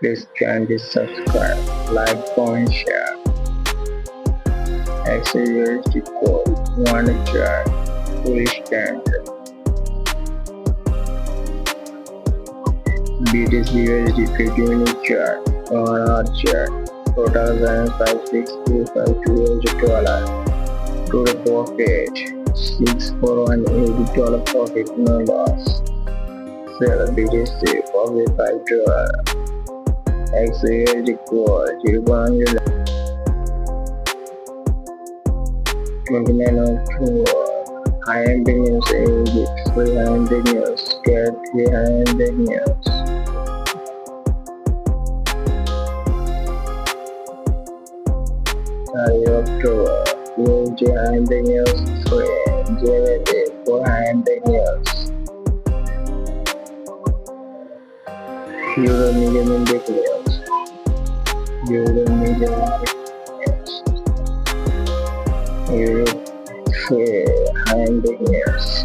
Please kindly subscribe, like, comment, share. XAUUSD code 1 chart, fully standard. BTCUSD 50-minute chart, 1 hour chart. Total balance $56,252. Total profit $6,480 profit, no loss. Sell BTC profit $5. XAUUSD code 0.1. 29 October. High-end news, Egypt, 300 news, get 300 news. 30 October. USD 100 news, 3, GBP 400 news. Euro medium index news. Euro medium index news. Euro high-end news.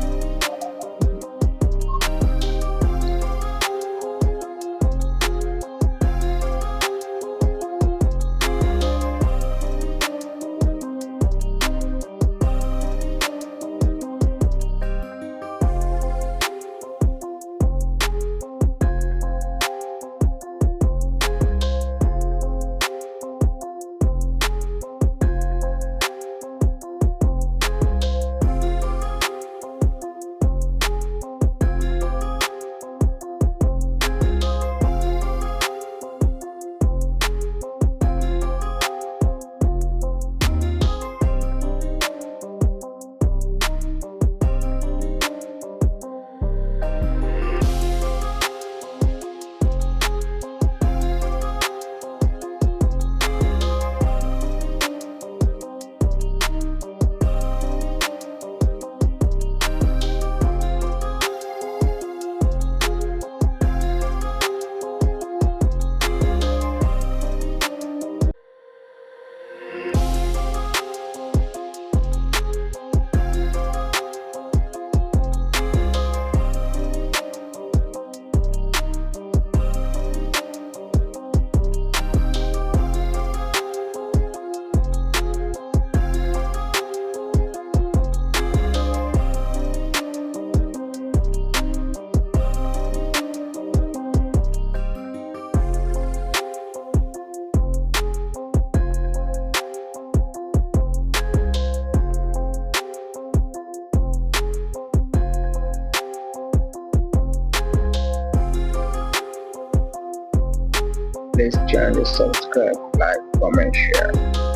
Please channel, subscribe, like, comment, share.